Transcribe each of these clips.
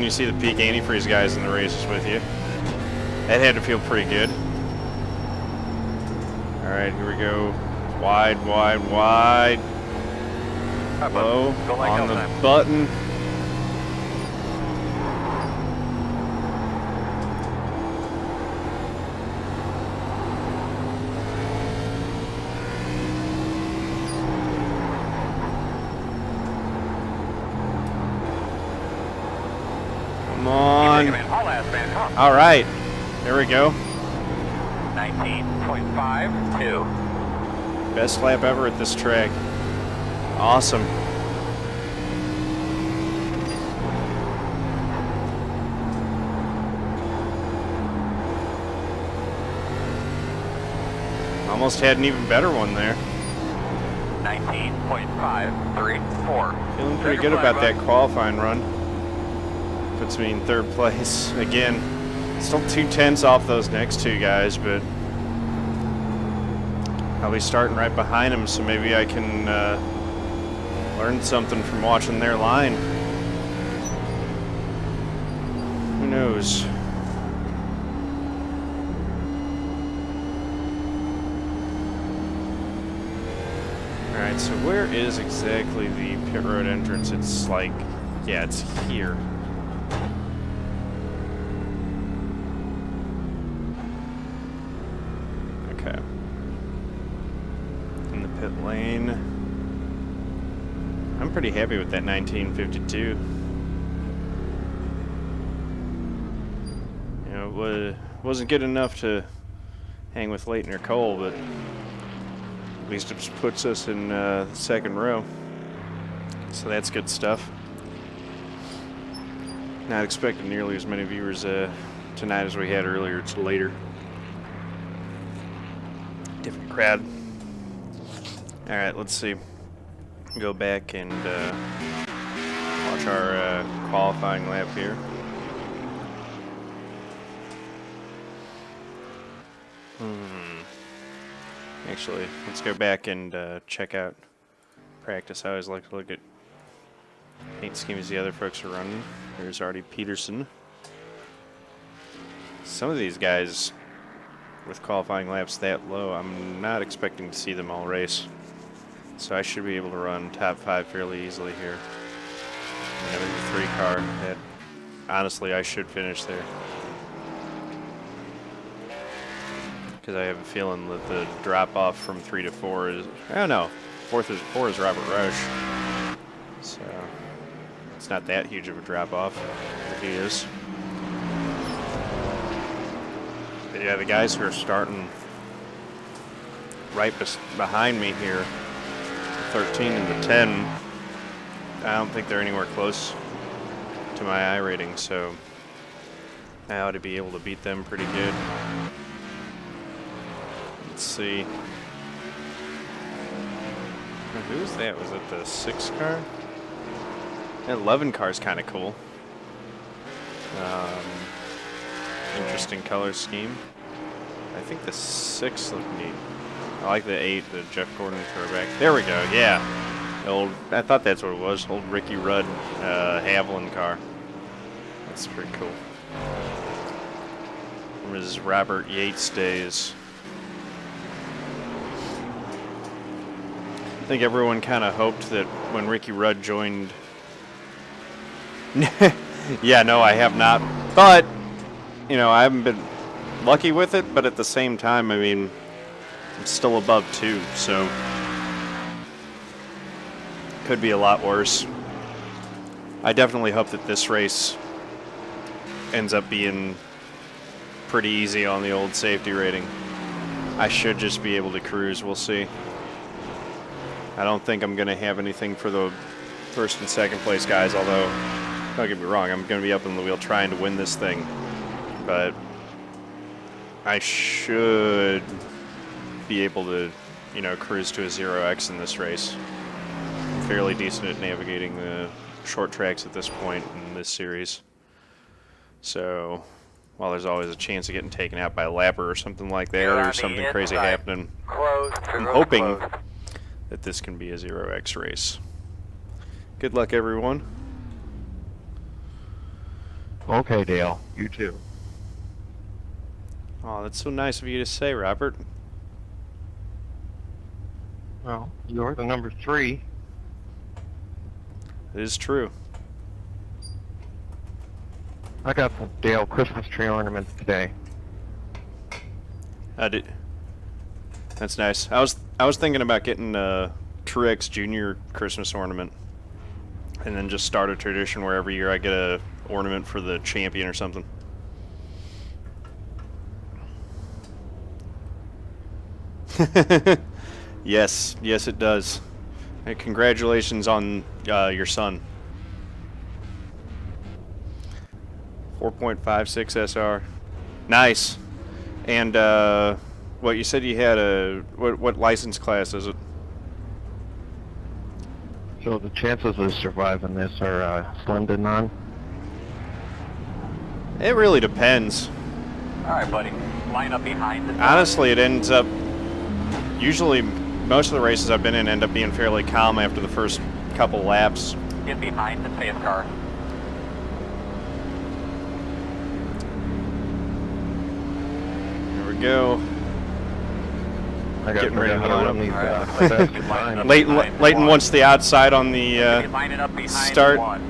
You see the peak antifreeze guys in the races with you. That had to feel pretty good. Alright, here we go. Wide, wide, wide. Low on the button. Come on. All right, there we go. 19.52. Best lap ever at this track. Awesome. Almost had an even better one there. 19.534. Feeling pretty good about that qualifying run. Puts me in third place. Again, still 2/10 off those next two guys, but I'll be starting right behind them, so maybe I can learn something from watching their line. Who knows? Alright, so where is exactly the pit road entrance? It's like, yeah, it's here. Okay. In the pit lane. I'm pretty happy with that 1952. You know, it wasn't good enough to hang with Leighton or Kole, but at least it just puts us in the second row. So that's good stuff. Not expecting nearly as many viewers tonight as we had earlier. It's later. Different crowd. All right, let's see. Go back and watch our qualifying lap here. Actually, let's go back and check out practice. I always like to look at paint schemes the other folks are running. There's Artie, Pedersen. Some of these guys with qualifying laps that low, I'm not expecting to see them all race. So I should be able to run top 5 fairly easily here. And there's a 3 car that honestly I should finish there. Because I have a feeling that the drop off from 3 to 4 is, I don't know, 4 is Robert Roesch. So it's not that huge of a drop off. He is. But yeah, the guys who are starting right behind me here, 13 and the 10, I don't think they're anywhere close to my iRating, so I ought to be able to beat them pretty good. Let's see. Who was that? Was it the 6 car? That 11 car is kind of cool. Interesting color scheme. I think the 6 looked neat. I like the 8, the Jeff Gordon throwback. There we go, yeah. The old, I thought that's what it was, old Ricky Rudd Hatherill car. That's pretty cool. From his Robert Yates days. I think everyone kind of hoped that when Ricky Rudd joined... Yeah, no, I have not. But, you know, I haven't been lucky with it, but at the same time, I mean, I'm still above 2, so could be a lot worse. I definitely hope that this race ends up being pretty easy on the old safety rating. I should just be able to cruise, we'll see. I don't think I'm going to have anything for the first and second place guys, although, don't get me wrong, I'm going to be up in the wheel trying to win this thing. But I should be able to, you know, cruise to a 0x in this race. I'm fairly decent at navigating the short tracks at this point in this series. So, while there's always a chance of getting taken out by a lapper or something like that, or something crazy happening, I'm hoping that this can be a 0x race. Good luck, everyone. Okay, Dale. You too. Oh, that's so nice of you to say, Robert. Well, you're the number 3. It is true. I got some Dale Christmas tree ornaments today. I did. That's nice. I was thinking about getting a Truex Jr. Christmas ornament, and then just start a tradition where every year I get a ornament for the champion or something. Yes, it does. And congratulations on your son. 4.56 SR. Nice. And what you said you had what license class is it? So the chances of surviving this are slim to none. It really depends. All right, buddy. Line up behind the Honestly, it ends up usually most of the races I've been in end up being fairly calm after the first couple laps. Get behind the safe car. There we go. I got Getting ready to line up. these. Alright. Leighton wants the outside on the Get lining up behind start. one.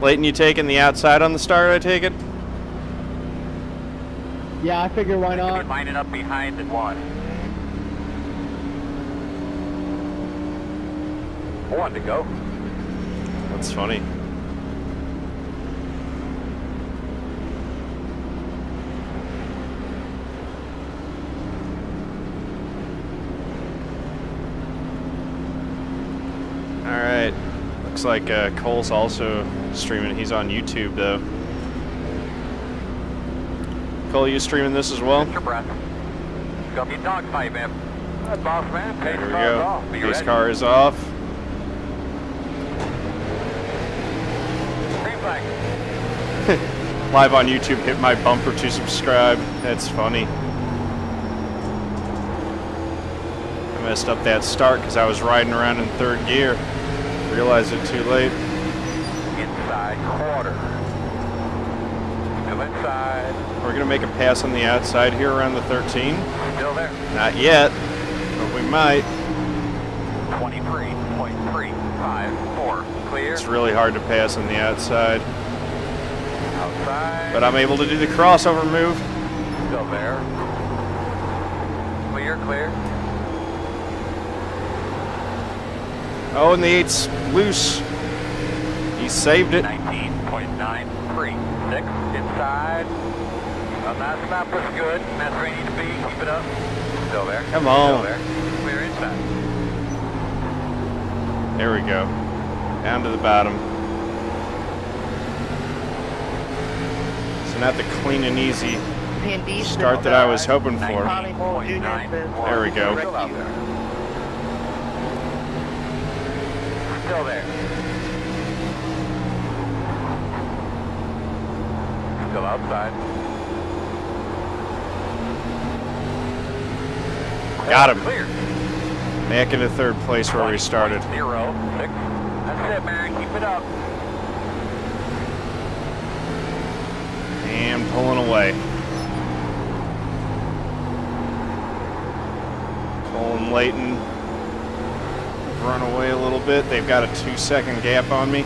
Leighton, you taking the outside on the start, I take it? Yeah, I figure why Get not. lining up behind the one. One to go. That's funny. Alright. Looks like Cole's also streaming. He's on YouTube, though. Cole, you streaming this as well? Get your breath. Gonna be dogfight, man. All right, boss man. Pace There we car's go. off. Be Pace ready. car is off. Green flag. Live on YouTube, hit my bumper to subscribe. That's funny. I messed up that start because I was riding around in third gear. Realized it too late. Inside quarter. Still inside. We're going to make a pass on the outside here around the 13. Still there. Not yet, but we might. 23.354. Clear. It's really hard to pass on the outside. Outside. But I'm able to do the crossover move. Still there. Clear, clear. Oh, and the 8's loose. He saved it. 19.936 inside. On that map was good. That's where you need to be. Keep it up. Still there. Come on. Still there. Clear inside. There we go. Down to the bottom. So not the clean and easy start that I was hoping for. 19.9. There we go. Still out there. Still there. Still outside. Got him. Clear. Back into third place where we started. 0.06. That's it, man. Keep it up. And pulling away. Cole and Leighton run away a little bit. They've got a 2-second gap on me.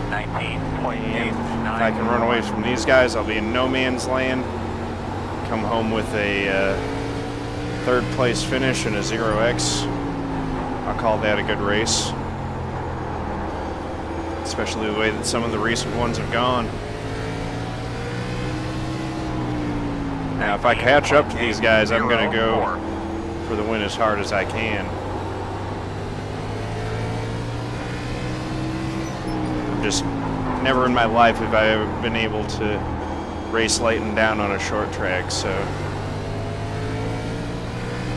19.8. And if I can run away from these guys, I'll be in no man's land. Come home with a third place finish and a 0x. I'll call that a good race. Especially the way that some of the recent ones have gone. Now, if I catch up to these guys, I'm going to go for the win as hard as I can. Just never in my life have I ever been able to race Leighton down on a short track, so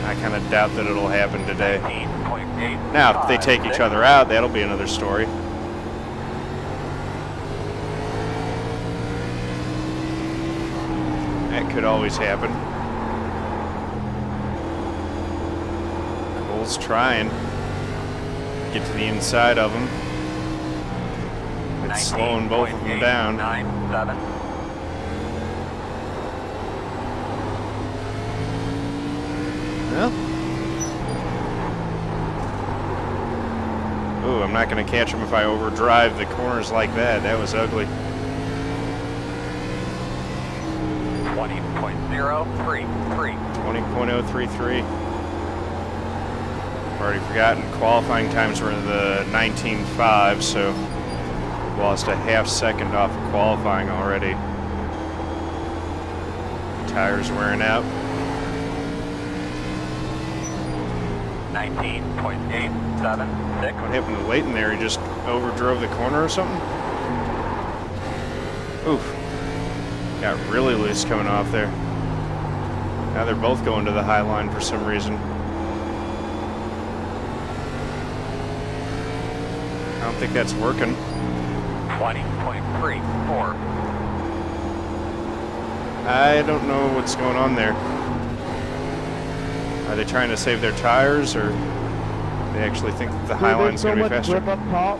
I kind of doubt that it'll happen today. 19.8. Now, if they take each other out, that'll be another story. That could always happen. Cole's trying. Get to the inside of him. It's slowing both of them down. 19.897. Well. Ooh, I'm not going to catch him if I overdrive the corners like that. That was ugly. 20.033. 20.033. I've already forgotten. Qualifying times were the 19.5, so we've lost a half second off of qualifying already. Tires wearing out. 19.876. What happened to Leighton there? He just overdrove the corner or something? Oof. Got really loose coming off there. Now they're both going to the high line for some reason. I don't think that's working. 20.34. I don't know what's going on there. Are they trying to save their tires, or they actually think that the high line's going to be faster? Grip up top.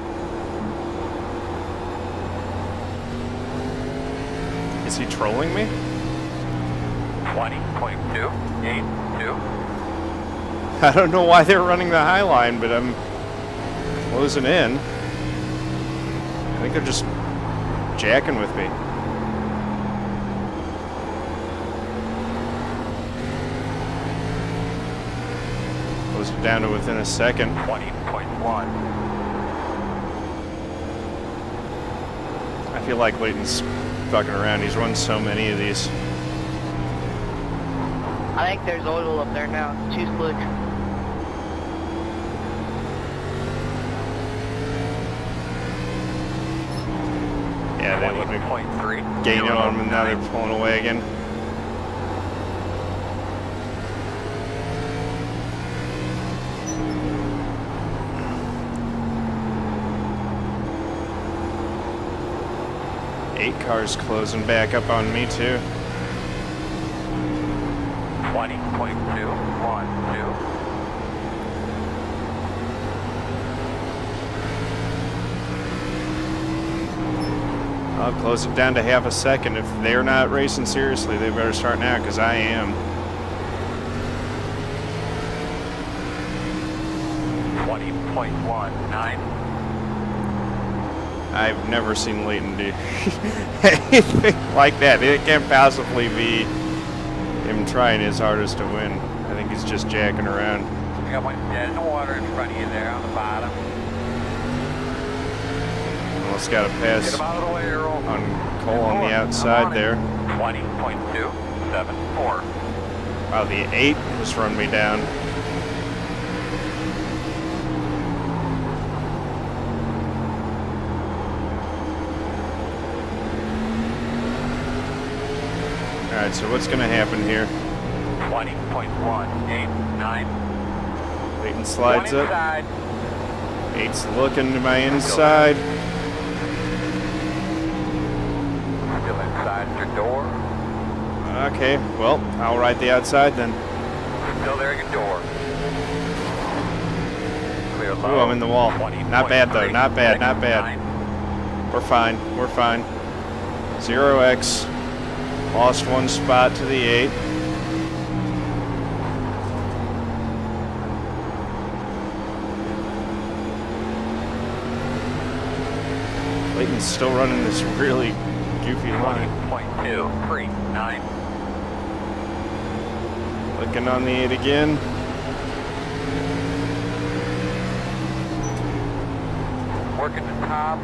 Is he trolling me? 20.282. I don't know why they're running the high line, but I'm closing in. I think they're just jacking with me. Close it down to within a second. 20.1. I feel like Leighton's fucking around. He's run so many of these. I think there's oil up there now. It's too slick. Yeah, they let me 20.3. gain on them, and now they're pulling away again. Eight cars closing back up on me too. 20.212. I'll close it down to half a second. If they're not racing seriously, they better start now, because I am. 20.19. I've never seen Leighton do anything like that. It can't possibly be him trying his hardest to win. I think he's just jacking around. I got one dead in the water in front of you there on the bottom. Almost got a Get pass him out of the way, Earl. on Kole on the outside there. 20.274. Wow, the 8 has run me down. Alright, so what's going to happen here? 20.189. Leighton slides One up. inside. 8's looking to my inside. Still inside your door. Okay, well, I'll ride the outside then. Still there at your door. Clear low. Ooh, I'm in the wall. Not bad though, not bad, not bad. We're fine, we're fine. 0x. Lost one spot to the 8. Leighton's still running this really goofy line. 20.239. Looking on the 8 again. Working the top.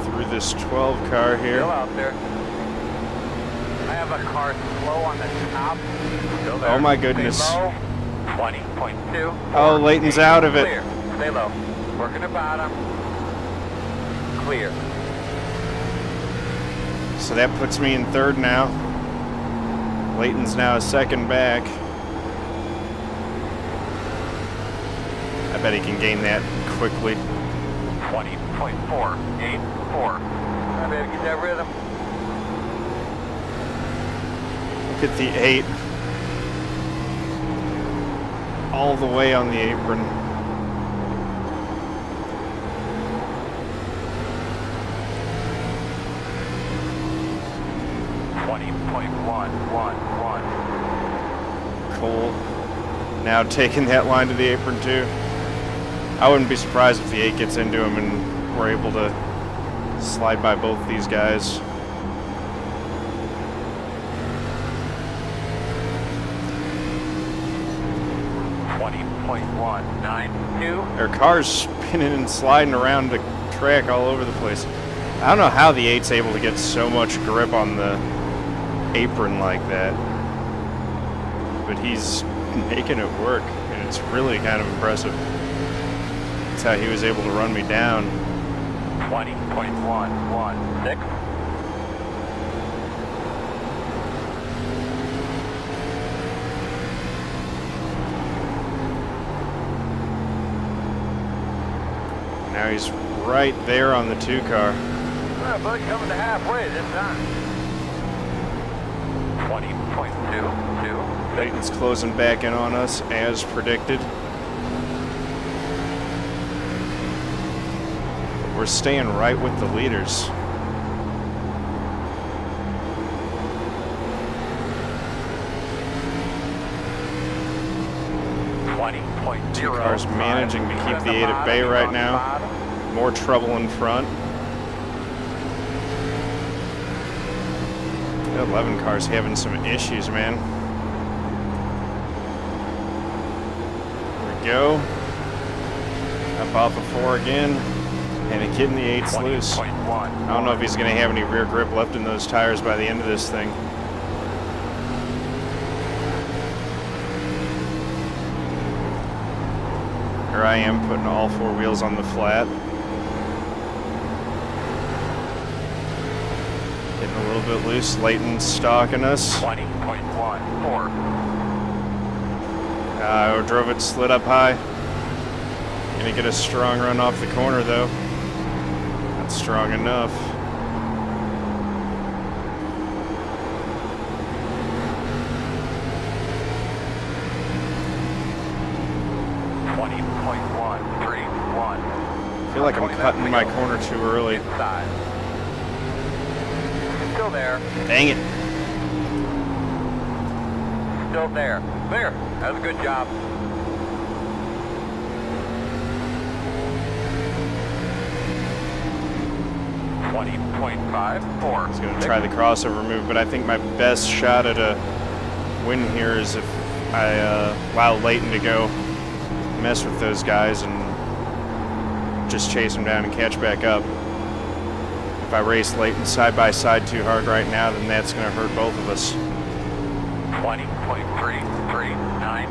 Through this 12 car here. Still out there. I have a car slow on the top. Still there. Oh my goodness. Stay low. 20.2. Oh, Leighton's out of it. Clear. Stay low. Working the bottom. Clear. So that puts me in 3rd now. Leighton's now a 2nd back. I bet he can gain that quickly. 20.484. I better get that rhythm. Look at the 8. All the way on the apron. 20.111. Kole now taking that line to the apron too. I wouldn't be surprised if the 8 gets into him and we're able to slide by both these guys. Their car's spinning and sliding around the track all over the place. I don't know how the 8's able to get so much grip on the apron like that, but he's making it work, and it's really kind of impressive. That's how he was able to run me down. 20.116. Now he's right there on the 2 car. Well, Bud coming to halfway this time. 20.22. Leighton's closing back in on us as predicted. We're staying right with the leaders. Two cars managing to keep the 8 at bay right now. More trouble in front. The 11 car's having some issues, man. There we go. Up off of 4 again. And it getting the 8s loose. I don't know if he's going to have any rear grip left in those tires by the end of this thing. Here I am putting all 4 wheels on the flat. Getting a little bit loose. Leighton stalking us. 20.14. I drove it, slid up high. Gonna get a strong run off the corner though. Not strong enough. I feel like I'm cutting my corner too early. Still there. Dang it. Still there. There. That was a good job. .54. He's going to try the crossover move, but I think my best shot at a win here is if I allow Leighton to go mess with those guys and just chase them down and catch back up. If I race Leighton side by side too hard right now, then that's going to hurt both of us. 20.339.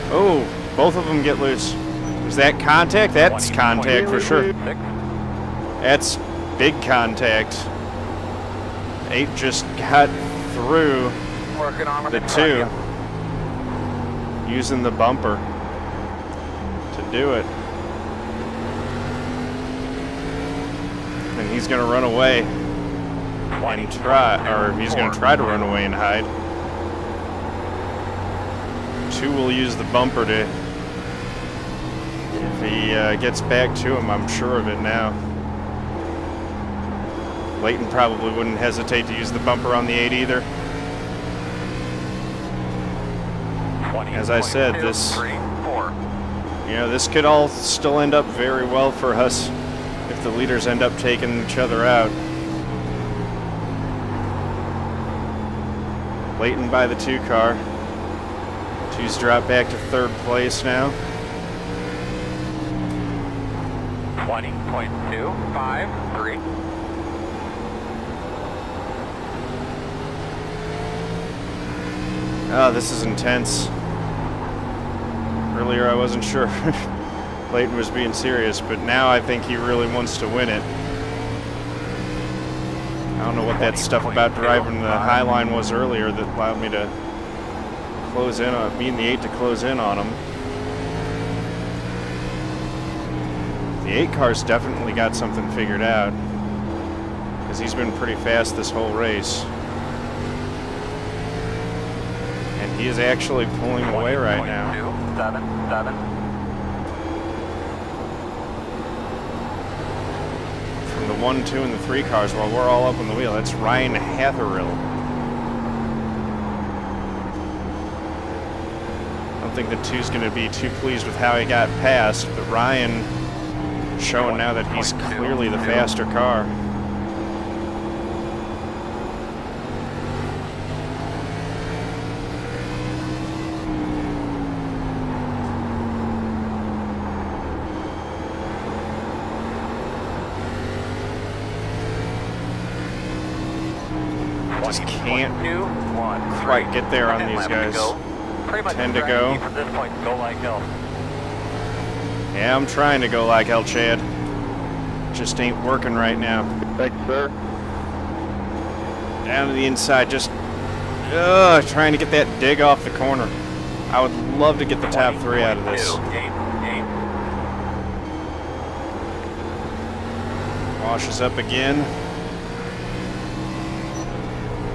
Oh, both of them get loose. Was that contact? That's contact for sure. That's big contact. 8 just got through the 2 using the bumper to do it. And he's going to run away and try, or he's going to try to run away and hide. 2 will use the bumper to, if he gets back to him, I'm sure of it now. Leighton probably wouldn't hesitate to use the bumper on the 8 either. As I said, this, this could all still end up very well for us if the leaders end up taking each other out. Leighton by the 2 car. 2's dropped back to 3rd place now. 20.253. Oh, this is intense. Earlier I wasn't sure Leighton was being serious, but now I think he really wants to win it. I don't know what that stuff about driving the high line was earlier that allowed me to close in on me and the 8 to close in on him. The 8 car's definitely got something figured out because he's been pretty fast this whole race. He is actually pulling away right now. 7. From the 1, 2, and the 3 cars while we're all up on the wheel. That's Ryan Hatherill. I don't think the 2's going to be too pleased with how he got past, but Ryan showing now that he's clearly the faster car. Just can't quite get there on these guys. 10 to go. From this point, go like hell. Yeah, I'm trying to go like hell, Chad. Just ain't working right now. Thanks, sir. Down to the inside, just trying to get that dig off the corner. I would love to get the top 3 out of this. 8. Washes up again.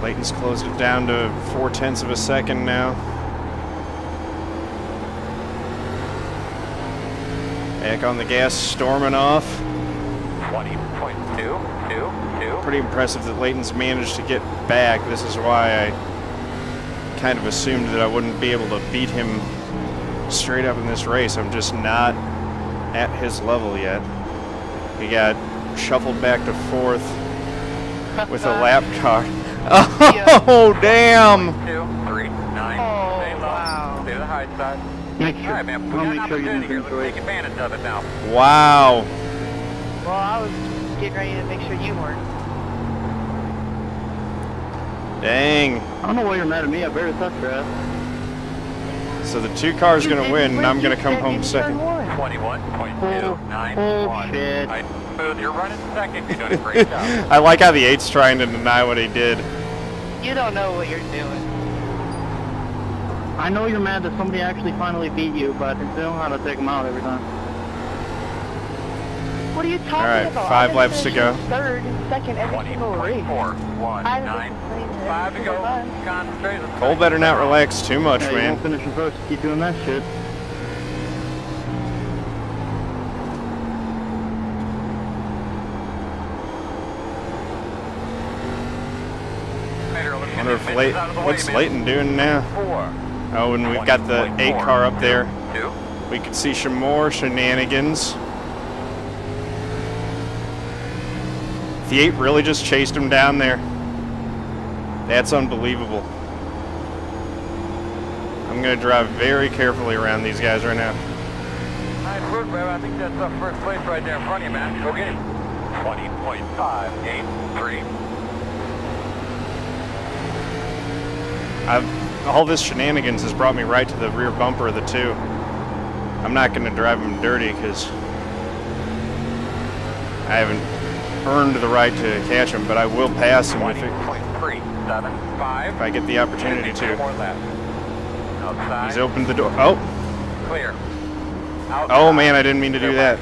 Leighton's closed it down to 0.4 of a second now. Back on the gas, storming off. 20.2. Pretty impressive that Leighton's managed to get back. This is why I kind of assumed that I wouldn't be able to beat him straight up in this race. I'm just not at his level yet. He got shuffled back to 4th with a lap car. Oh, damn! 2, 3, 9. Stay low. Wow. Stay to the high side. Make All sure, right, man. We I'll got an make sure you opportunity here. don't Let's take advantage of it now. Wow. Well, I was getting ready to make sure you weren't. Dang. I don't know why you're mad at me. I barely touched your ass. So the 2 cars going to win, and I'm going to come home second. 21.291. Oh, shit. Right, smooth. You're running second. You're doing a great job. I like how the 8's trying to deny what he did. You don't know what you're doing. I know you're mad that somebody actually finally beat you, but I still know how to take them out every time. What are you talking All right, about? 5 laps to go. Third and second every single race. 20.419. 5 to go. Concentrate. Cole better not relax too much, Yeah, you man. won't finish your first. Keep doing that shit. Wonder if what's Leighton doing now? Oh, and we've got the 8 car up there. We could see some more shenanigans. The 8 really just chased him down there. That's unbelievable. I'm going to drive very carefully around these guys right now. Nice work, Rev. I think that's up first place right there in front of you, man. Go get him. 20.583. All this shenanigans has brought me right to the rear bumper of the 2. I'm not going to drive him dirty because I haven't earned the right to catch him, but I will pass him if I get the opportunity to. Outside. He's opened the door. Oh, Clear. oh man, I didn't mean to do that.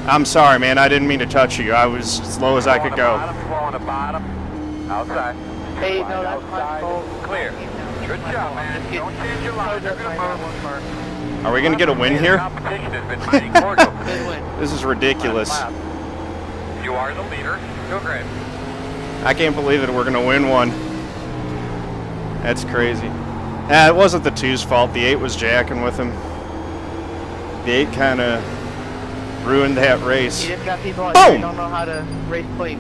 I'm sorry, man. I didn't mean to touch you. I was as low as I could go. On the bottom. Outside. Hey, no, that's my fault. Clear. Good job, man. Don't change your line. They're going to move. Are we going to get a win here? Competition has been mighty cordial. Good win. This is ridiculous. You are the leader. Go great. I can't believe that we're going to win one. That's crazy. It wasn't the 2's fault. The 8 was jacking with him. The 8 kind of ruined that race. You just got people out here Boom! who don't know how to race plate.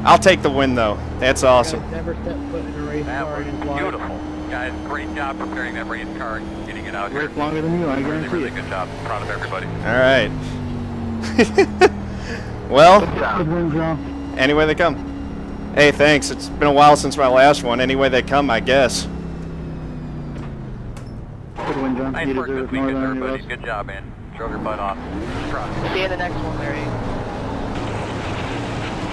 I'll take the win, though. That's awesome. Never set foot in a race That car was in his life. beautiful. Guys, great job preparing that race car and getting it out here. Worked longer than you, I Really, guarantee really it. good job. Proud of everybody. All right. Well, Good win, John. any way they come. Hey, thanks. It's been a while since my last one. Any way they come, I guess. Good win, John. Nice You work deserve this it more weekend, than any of everybody. us. Good job, man. Drove your butt off. Trust. See you in the next one, Larry.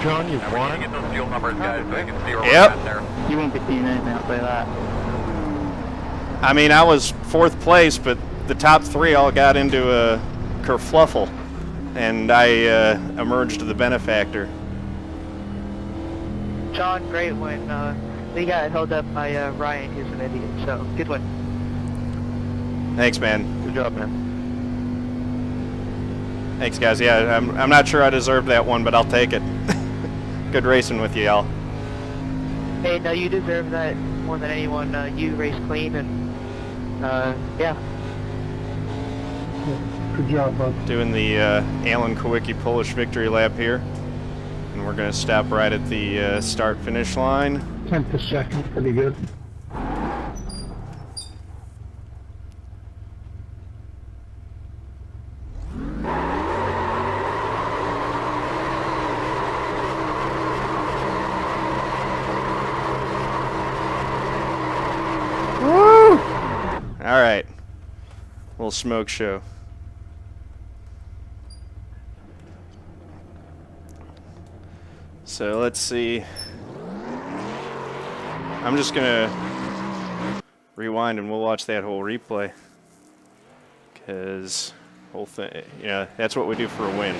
John, you Now we need to get those fuel numbers, guys, so you can see where Yep. we're at there. You won't be seeing anything, I'll say that. I mean, I was 4th place, but the top 3 all got into a kerfluffle, and I emerged the benefactor. John, great win. We got held up by Ryan, who's an idiot. So good one. Thanks, man. Good job, man. Thanks, guys. Yeah, I'm not sure I deserved that one, but I'll take it. Good racing with you, y'all. Hey, no, you deserve that more than anyone. You race clean, and yeah. Good job, bud. Doing the Alan Kowicki Polish victory lap here. And we're going to stop right at the start-finish line. 10th to second, pretty good. Woo! All right. Little smoke show. So let's see. I'm just gonna rewind and we'll watch that whole replay. Cause whole thing, yeah, that's what we do for a win.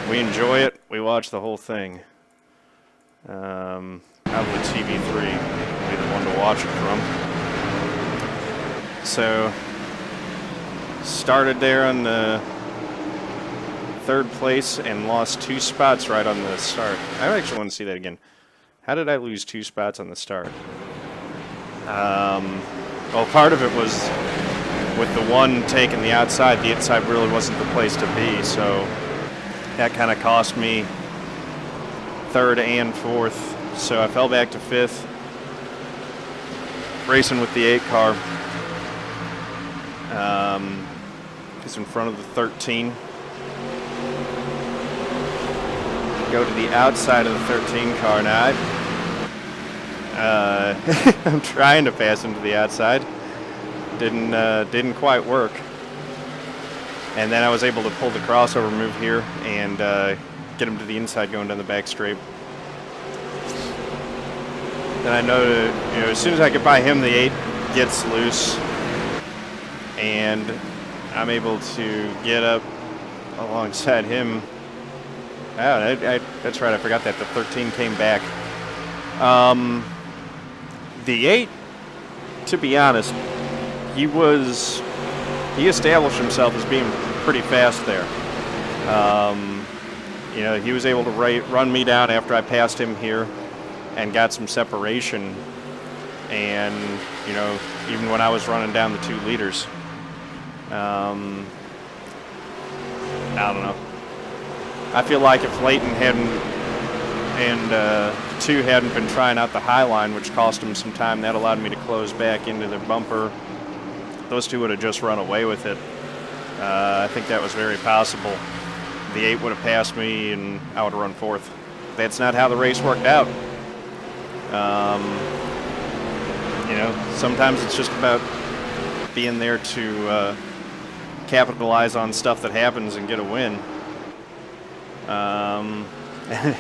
We enjoy it. We watch the whole thing. Probably TV3 will be the one to watch it from. So started there on the 3rd place and lost 2 spots right on the start. I actually want to see that again. How did I lose 2 spots on the start? Well, part of it was with the one taking the outside really wasn't the place to be, so that kind of cost me 3rd and 4th. So I fell back to 5th, racing with the 8 car. It's in front of the 13. Go to the outside of the 13 car now. I'm trying to pass him to the outside. Didn't quite work. And then I was able to pull the crossover move here and get him to the inside going down the back straight. Then I know that, as soon as I get by him, the 8 gets loose, and I'm able to get up alongside him. Oh, that's right, I forgot that. The 13 came back. The 8, to be honest, he established himself as being pretty fast there. He was able to run me down after I passed him here and got some separation. And, even when I was running down the 2 leaders. I don't know. I feel like if Leighton and 2 hadn't been trying out the high line, which cost them some time, that allowed me to close back into their bumper. Those 2 would have just run away with it. I think that was very possible. The 8 would have passed me and I would have run 4th. That's not how the race worked out. Sometimes it's just about being there to capitalize on stuff that happens and get a win.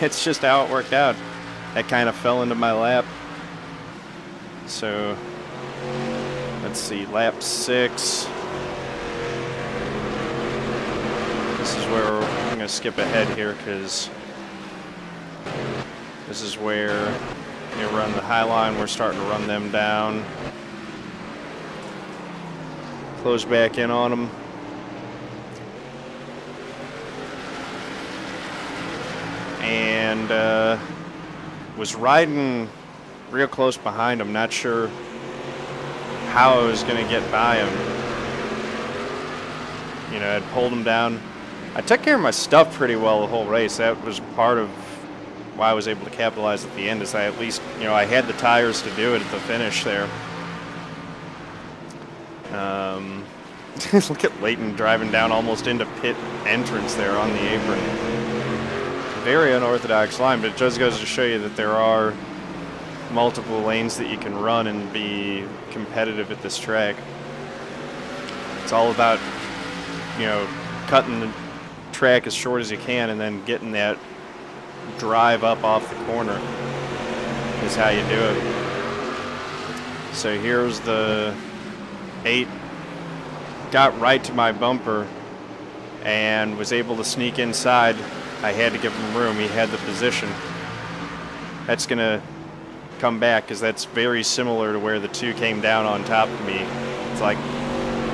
It's just how it worked out. That kind of fell into my lap. So, let's see, lap 6. This is where I'm going to skip ahead here because this is where they run the high line. We're starting to run them down. Close back in on them. And was riding real close behind him. Not sure how I was going to get by him. I'd pulled him down. I took care of my stuff pretty well the whole race. That was part of why I was able to capitalize at the end, is I at least, I had the tires to do it at the finish there. Look at Leighton driving down almost into pit entrance there on the apron. Very unorthodox line, but it just goes to show you that there are multiple lanes that you can run and be competitive at this track. It's all about, cutting the track as short as you can and then getting that drive up off the corner is how you do it. So here's the 8. Got right to my bumper and was able to sneak inside. I had to give him room. He had the position. That's going to come back, because that's very similar to where the 2 came down on top of me. It's like,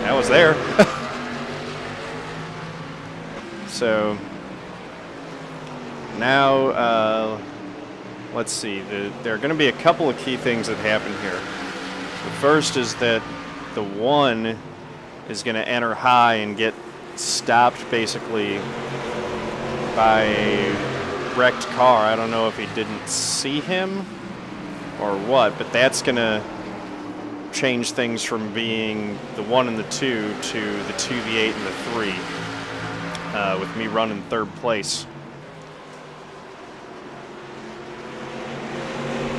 that was there. So now, let's see. There are going to be a couple of key things that happen here. The first is that the 1 is going to enter high and get stopped basically by a wrecked car. I don't know if he didn't see him or what, but that's going to change things from being the 1 and the 2 to the 2, the 8, and the 3, with me running 3rd place.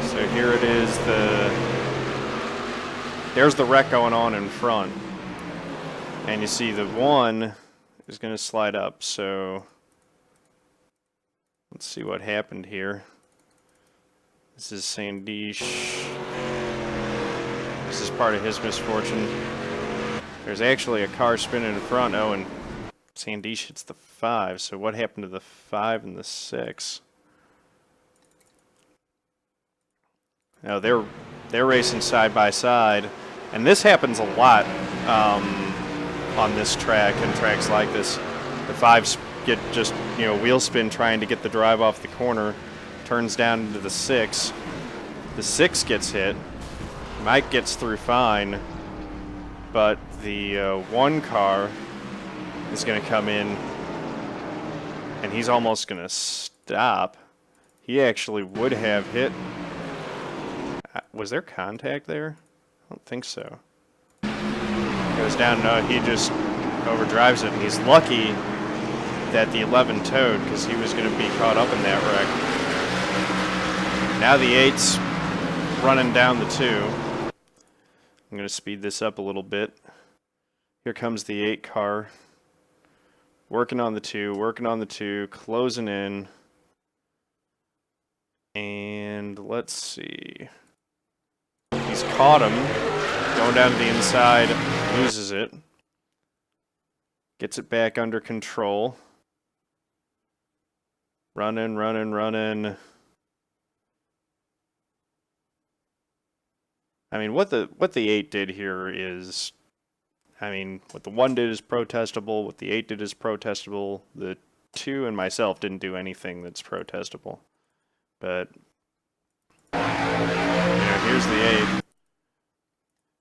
So here it is, there's the wreck going on in front. And you see the 1 is going to slide up, so let's see what happened here. This is Sandish. This is part of his misfortune. There's actually a car spinning in front. Oh, and Sandish hits the 5, so what happened to the 5 and the 6? No, they're racing side by side, and this happens a lot on this track and tracks like this. The 5s get just, you know, wheel spin trying to get the drive off the corner, turns down into the 6. The 6 gets hit. Mike gets through fine, but the 1 car is going to come in, and he's almost going to stop. He actually would have hit. Was there contact there? I don't think so. Goes down, no, he just overdrives it, and he's lucky that the 11 towed, because he was going to be caught up in that wreck. Now the 8's running down the 2. I'm going to speed this up a little bit. Here comes the 8 car. Working on the 2, closing in. And let's see. He's caught him. Going down to the inside, loses it. Gets it back under control. Running. I mean, what the 8 did here is, I mean, what the 1 did is protestable. What the 8 did is protestable. The 2 and myself didn't do anything that's protestable. But, you know, here's the 8.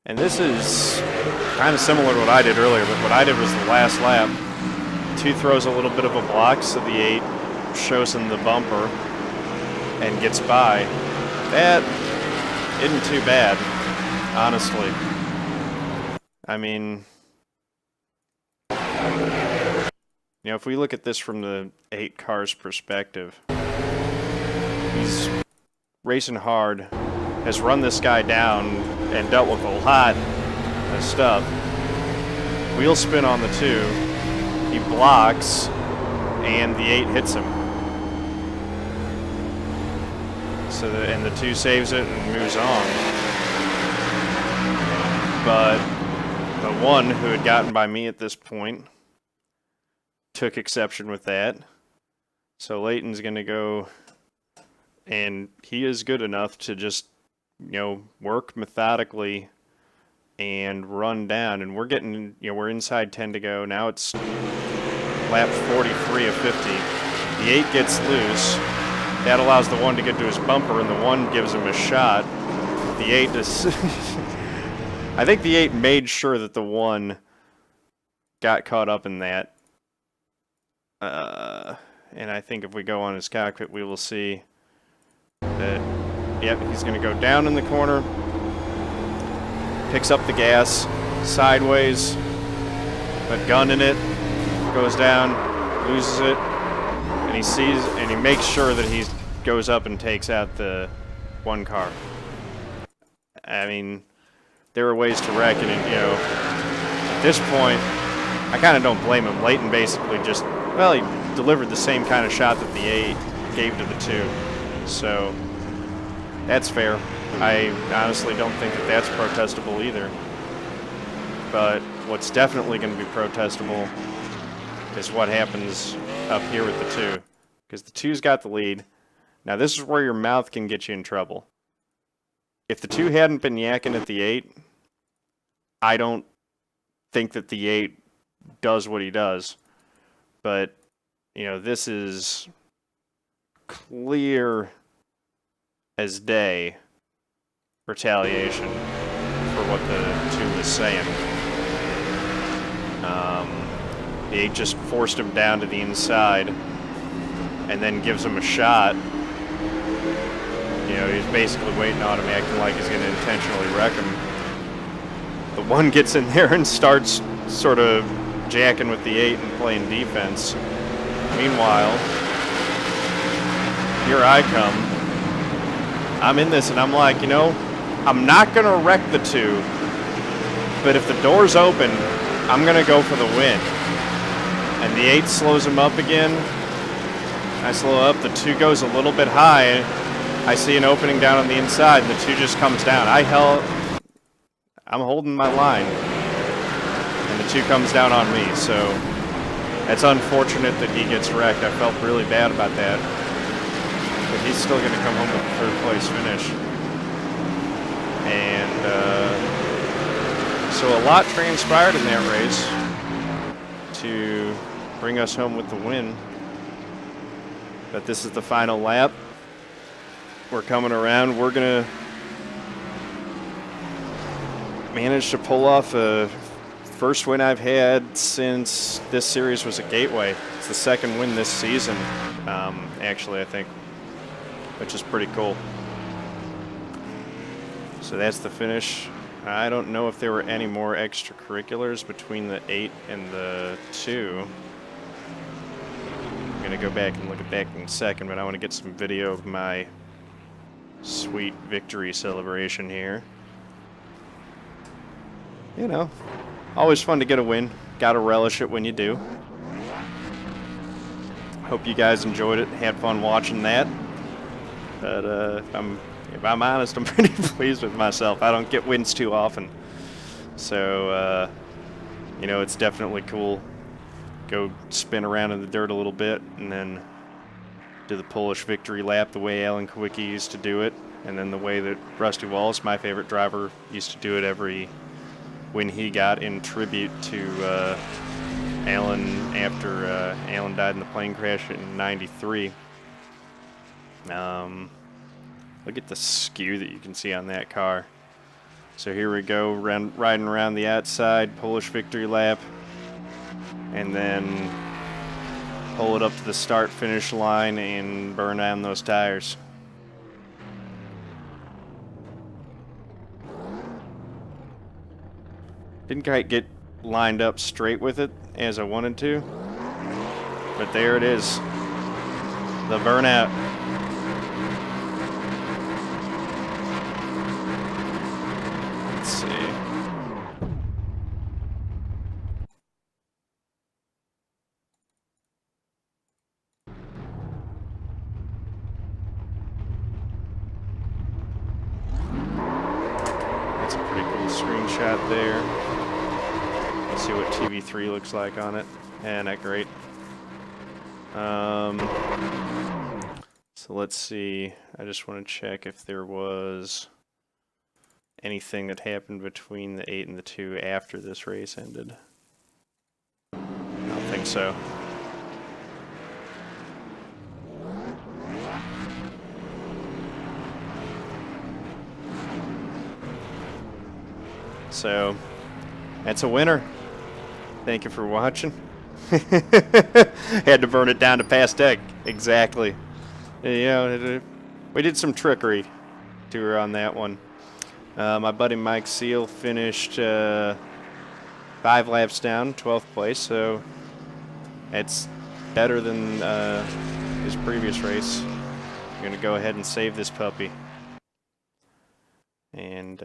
And this is kind of similar to what I did earlier, but what I did was the last lap. 2 throws a little bit of a block, so the 8 shows him the bumper and gets by. That isn't too bad, honestly. I mean, you know, if we look at this from the 8 car's perspective, he's racing hard, has run this guy down and dealt with a lot of stuff. Wheel spin on the 2, he blocks, and the 8 hits him. So and the 2 saves it and moves on. But the 1 who had gotten by me at this point took exception with that. So Leighton's going to go, and he is good enough to just, you know, work methodically and run down. And we're getting, you know, we're inside 10 to go. Now it's lap 43 of 50. The 8 gets loose. That allows the 1 to get to his bumper, and the 1 gives him a shot. The 8 is... I think the 8 made sure that the 1 got caught up in that. And I think if we go on his cockpit, we will see that, yep, he's going to go down in the corner, picks up the gas, sideways, but gun in it, goes down, loses it, and he sees, and he makes sure that he goes up and takes out the 1 car. I mean, there were ways to wreck it, and, you know, at this point, I kind of don't blame him. Leighton basically just, well, he delivered the same kind of shot that the 8 gave to the 2. So, that's fair. I honestly don't think that that's protestable either. But what's definitely going to be protestable is what happens up here with the 2. Because the 2's got the lead. Now, this is where your mouth can get you in trouble. if the 2 hadn't been yakking at the 8, I don't think that the 8 does what he does. But, you know, this is clear as day retaliation for what the 2 was saying. The 8 just forced him down to the inside and then gives him a shot. You know, he's basically waiting on him, acting like he's going to intentionally wreck him. The 1 gets in there and starts sort of jacking with the 8 and playing defense. Meanwhile, here I come. I'm in this and I'm like, you know, I'm not going to wreck the 2, but if the door's open, I'm going to go for the win. And the 8 slows him up again. I slow up. The 2 goes a little bit high. I see an opening down on the inside, and the 2 just comes down. I'm holding my line. And the 2 comes down on me. So it's unfortunate that he gets wrecked. I felt really bad about that. But he's still going to come home with a 3rd place finish. And so a lot transpired in that race to bring us home with the win. But this is the final lap. We're coming around. We're going to manage to pull off a first win I've had since this series was a gateway. It's the 2nd win this season, actually, I think, which is pretty cool. So that's the finish. I don't know if there were any more extracurriculars between the 8 and the 2. I'm going to go back and look at that in a second, but I want to get some video of my sweet victory celebration here. You know, always fun to get a win. Gotta relish it when you do. Hope you guys enjoyed it, had fun watching that. But if I'm honest, I'm pretty pleased with myself. I don't get wins too often. So, you know, it's definitely cool. Go spin around in the dirt a little bit and then do the Polish victory lap the way Alan Kwiecki used to do it. And then the way that Rusty Wallace, my favorite driver, used to do it every win he got in tribute to Alan after Alan died in the plane crash in '93. Look at the skew that you can see on that car. So here we go, riding around the outside, Polish victory lap, and then pull it up to the start-finish line and burn down those tires. Didn't quite get lined up straight with it as I wanted to, but there it is, the burnout. Let's see. That's a pretty cool screenshot there. Let's see what TV3 looks like on it. Yeah, not great. So let's see. I just want to check if there was anything that happened between the 8 and the 2 after this race ended. I don't think so. So, that's a winner. Thank you for watching. Had to burn it down to past deck. Exactly. You know, we did some trickery to her on that one. My buddy Mike Seal finished 5 laps down, 12th place, so it's better than his previous race. I'm going to go ahead and save this puppy. And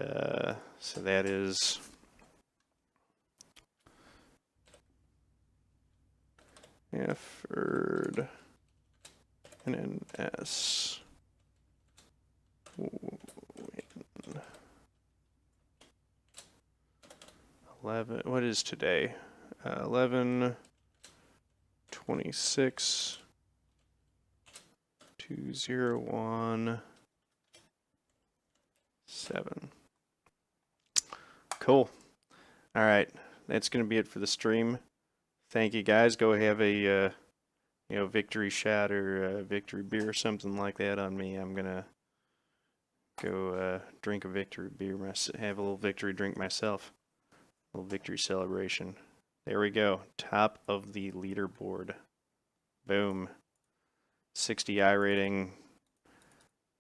so that is Stafford and NS. 11. What is today? 11/26/201. 7/6. 7. Cool. All right, that's gonna be it for the stream. Thank you guys. Go have a victory shot or victory beer or something like that on me. I'm gonna go drink a victory beer, have a little victory drink myself. A little victory celebration. There we go. Top of the leaderboard. Boom. 60 iRating.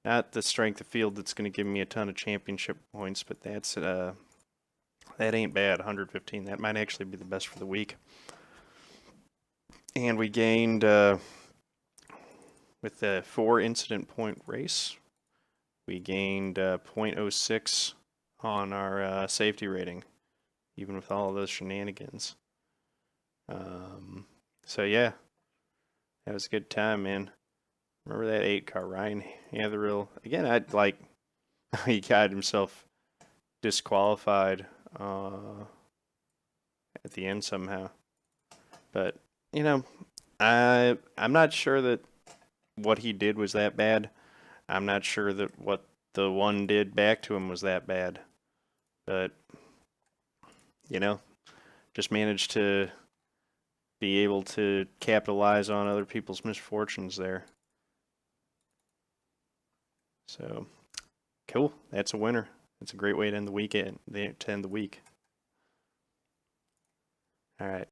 Not the strength of field that's going to give me a ton of championship points, but that's that ain't bad. 115. That might actually be the best for the week. And we gained with the 4 incident point race. We gained 0.06 on our safety rating, even with all of those shenanigans. So yeah, that was a good time, man. Remember that 8 car, Ryan Hatherill. Again, I'd like, he got himself disqualified at the end somehow. But, you know, I'm not sure that what he did was that bad. I'm not sure that what the one did back to him was that bad. But, you know, just managed to be able to capitalize on other people's misfortunes there. So, cool. That's a winner. That's a great way to end the weekend. To end the week. All right.